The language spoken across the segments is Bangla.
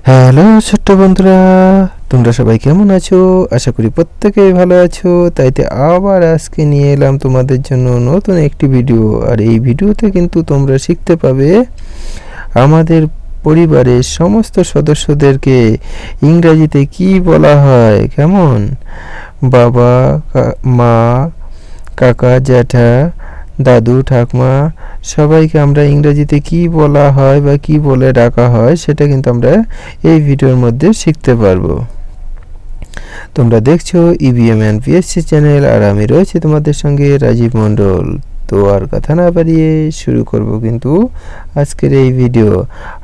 হ্যালো ছোট্ট বন্ধুরা, তোমরা সবাই কেমন আছো? আশা করি প্রত্যেকেই ভালো আছো। তাইতে আবার আজকে নিয়ে এলাম তোমাদের জন্য নতুন একটি ভিডিও। আর এই ভিডিওতে কিন্তু তোমরা শিখতে পাবে আমাদের পরিবারের সমস্ত সদস্যদেরকে ইংরেজিতে কি বলা হয়। কেমন? বাবা, মা, কাকা, জ্যাঠা, দাদু, ঠাকুমা, সবাইকে আমরা ইংরেজিতে কি বলা হয় বা কি বলে ডাকা হয় সেটা কিন্তু আমরা এই ভিডিওর মধ্যে শিখতে পারবো। তোমরা দেখছো ইবিএম অ্যান্ড পিএসসি চ্যানেল, আর আমি রয়েছি তোমাদের সঙ্গে রাজীব মণ্ডল। তো আর কথা না বাড়িয়ে শুরু করব কিন্তু আজকের এই video.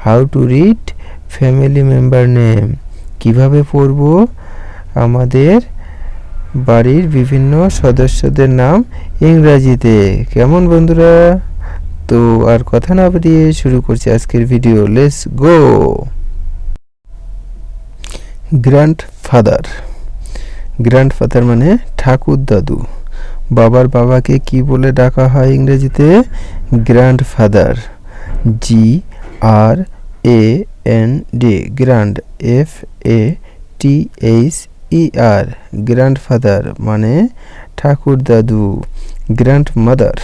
How to read family member name, কিভাবে পড়ব আমাদের বাড়ির বিভিন্ন সদস্যদের নাম ইংরাজিতে। কেমন বন্ধুরা? তো আর কথা না বাড়িয়ে শুরু করছি আজকের video. Let's go. Grandfather. Grandfather মানে ঠাকুর দাদু। বাবার বাবাকে কি বলে ডাকা হয় ইংরেজিতে? Grandfather. GRAND, grand, FATHER, grandfather মানে ঠাকুর দাদু। গ্র্যান্ডমাদার।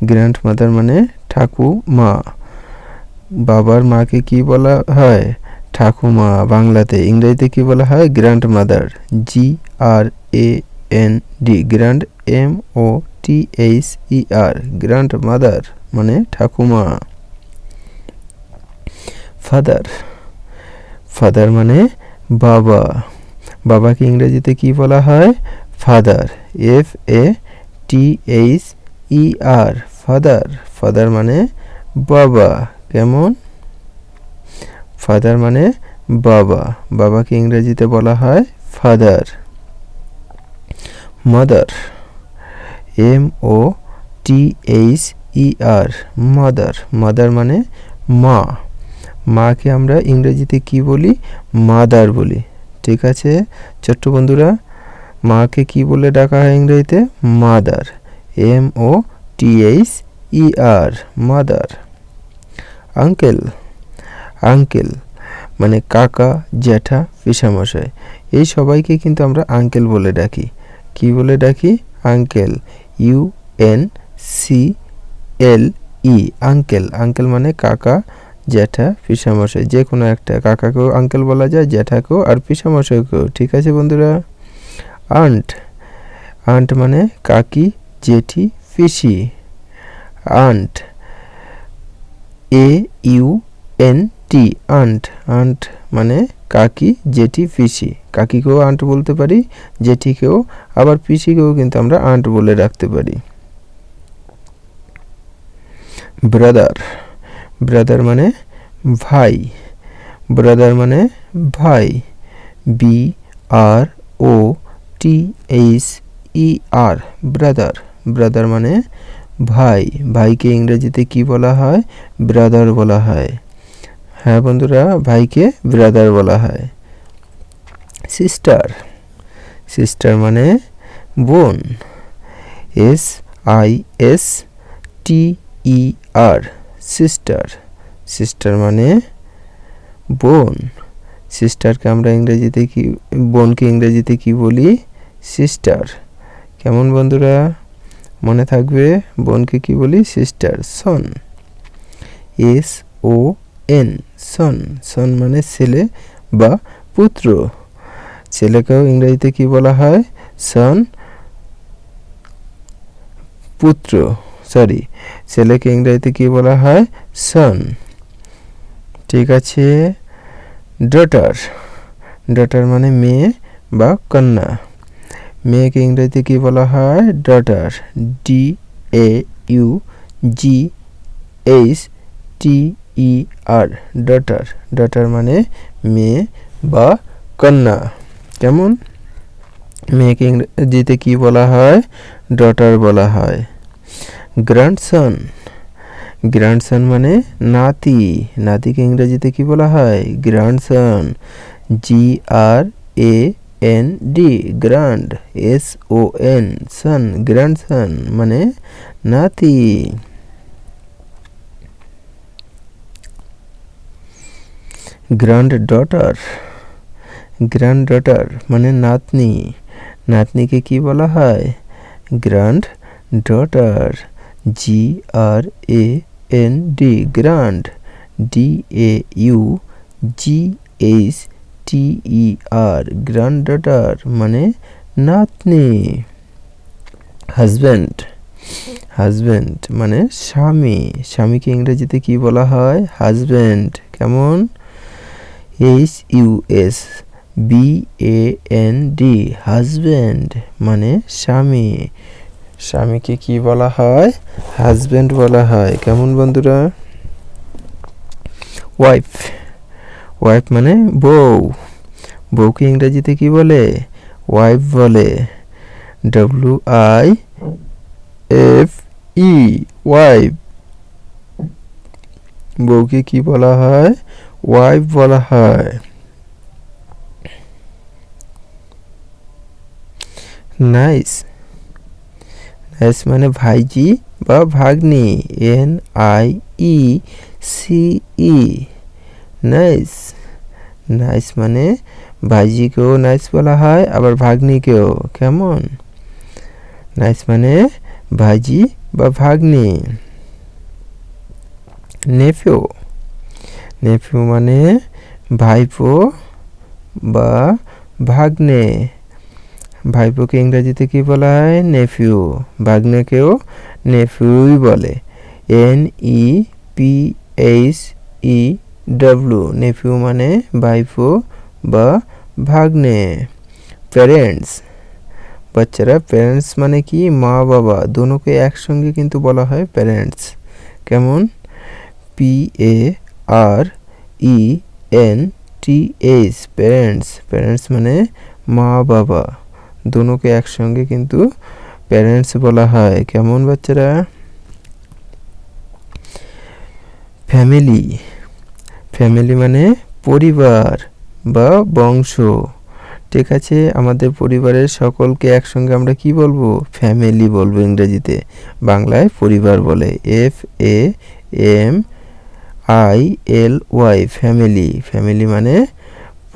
গ্র্যান্ডমাদার মানে ঠাকুমা। বাবার মাকে কি বলা হয়? ঠাকুমা বাংলাতে। ইংরেজিতে কি বলা হয়? Grandmother. GRAND, grand, MOTHER, grandmother মানে ঠাকুমা। ফাদার। ফাদার মানে বাবা। বাবাকে ইংরেজিতে কি বলা হয়? ফাদার। FATHER, father. ফাদার মানে বাবা। কেমন? ফাদার মানে বাবা। বাবাকে ইংরেজিতে বলা হয় father. Mother. MOTHER, mother. Mother মানে মা। মাকে আমরা ইংরেজিতে কি বলি? মাদার বলি। ঠিক আছে ছোট্ট বন্ধুরা, মাকে কি বলে ডাকা হয় ইংরেজিতে? Mother. MOTHER, mother. Uncle. Uncle মানে কাকা, জ্যাঠা, পিসামশাই। এই সবাইকে কিন্তু আমরা আঙ্কেল বলে ডাকি। কি বলে ডাকি? আঙ্কেল। UNCLE, uncle. আঙ্কেল মানে কাকা, জ্যাঠা, পিসামশাই। যে কোনো একটা। কাকাকেও আঙ্কেল বলা যায়, জ্যাঠাকেও আর পিসামশাইকেও। ঠিক আছে বন্ধুরা? আন্ট। আন্ট মানে কাকি, জেঠি, পিসি। আন্ট। AUNT, aunt. আন্ট মানে কাকি, জেঠি, পিসি। কাকিকেও আন্ট বলতে পারি, জেঠিকেও, আবার পিসিকেও কিন্তু আমরা আন্ট বলে রাখতে পারি। ব্রাদার। ব্রাদার মানে ভাই। ব্রাদার মানে ভাই। BROTHER, brother. ব্রাদার মানে ভাই। ভাইকে ইংরেজিতে কি বলা হয়? ব্রাদার বলা হয়। হ্যাঁ বন্ধুরা, ভাইকে ব্রাদার বলা হয়। সিস্টার। সিস্টার মানে বোন। SISTER, sister. সিস্টার মানে বোন। সিস্টারকে আমরা ইংরেজিতে কি, বোনকে ইংরেজিতে কি বলি? সিস্টার। কেমন বন্ধুরা? মনে থাকবে বোনকে কি বলি? সিস্টার। সন। SON, সন। সন মানে ছেলে বা পুত্র। ছেলেকেও ইংরেজিতে কি বলা হয়? সন। পুত্র, সরি, ছেলেকে ইংরেজিতে কি বলা হয়? সন। ঠিক আছে। ডটার। ডটার মানে মেয়ে বা কন্যা। মেয়েকে ইংরেজিতে কি বলা হয়? ডটার। DAUGHTER, daughter. ডটার মানে মেয়ে বা কন্যা। কেমন? মেয়েকে ইংরেজিতে কি বলা হয়? ডটার বলা হয়। গ্র্যান্ডসন। গ্র্যান্ডসন মানে নাতি। নাতিকে ইংরেজিতে কি বলা হয়? গ্র্যান্ডসন। GRAND, grand. SON, সন। গ্র্যান্ডসন মানে নাতি। গ্র্যান্ডডটার, গ্র্যান্ডডটার মানে নাতনি, নাতনিকে কি বলা হয়? গ্র্যান্ডডটার। GRAND, গ্র্যান্ড, DAUGHTER, গ্র্যান্ডডটার মানে নাতনি। হাজব্যান্ড, হাজব্যান্ড মানে স্বামী, স্বামীকে ইংরেজিতে কি বলা হয়? হাজব্যান্ড। কেমন? HUSBAND, হাজব্যান্ড মানে স্বামী, স্বামীকে কি বলা হয়? হাজব্যান্ড বলা হয়। কেমন বন্ধুরা? ওয়াইফ, ওয়াইফ মানে বউ, বউকে ইংরেজিতে কি বলে? ওয়াইফ বলে। WIFE, ওয়াইফ, বউকে কি বলা হয়? ওয়াইফ বলা হয়। নাইস, নাইস মানে ভাইজি বা ভাগ্নি, NIECE, নাইস। নাইস মানে ভাইজিকেও নাইস বলা হয়, আবার ভাগ্নিকেও। কেমন? নাইস মানে ভাইজি বা ভাগ্নি। নেফিউ, নেফিউ মানে ভাইপো বা ভাগ্নে, ভাইপোকে ইংরেজিতে কি বলা হয়? নেফিউ। ভাগ্নেকেও নেফিউই বলে। NEPHEW, নেফিউ মানে ভাইপো বা ভাগ্নে। প্যারেন্টস, বাচ্চারা প্যারেন্টস মানে কি? মা বাবা, দুটোকে একসঙ্গে কিন্তু বলা হয় প্যারেন্টস। কেমন? PARENTS, প্যারেন্টস, প্যারেন্টস মানে মা বাবা, দুটোকে একসঙ্গে কিন্তু প্যারেন্টস বলা হয়। কেমন বাচ্চারা? ফ্যামিলি, ফ্যামিলি মানে পরিবার বা বংশ। ঠিক আছে, আমাদের পরিবারের সকলকে একসঙ্গে আমরা কি বলবো? ফ্যামিলি বলবো ইংরেজিতে, বাংলায় পরিবার বলে। FAMILY, ফ্যামিলি, ফ্যামিলি মানে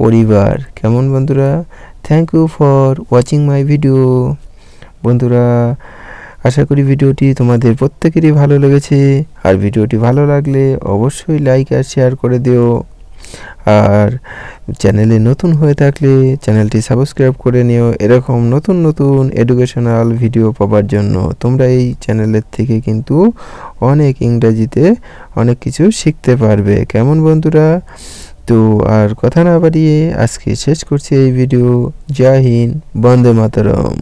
পরিবার। কেমন বন্ধুরা? Thank you for watching my video. বন্ধুরা, আশা করি ভিডিওটি তোমাদের প্রত্যেকেরই ভালো লেগেছে। আর ভিডিওটি ভালো লাগলে অবশ্যই লাইক আর শেয়ার করে দিও। আর চ্যানেলে নতুন হয়ে থাকলে চ্যানেলটি সাবস্ক্রাইব করে নিও, এরকম নতুন নতুন এডুকেশনাল ভিডিও পাওয়ার জন্য। তোমরা এই চ্যানেলের থেকে কিন্তু অনেক ইংরেজিতে অনেক কিছু শিখতে পারবে। কেমন বন্ধুরা? তো আর কথা না বাড়িয়ে আজকে শেষ করছি এই ভিডিও। জয় হিন্দ, বন্দে মাতরম।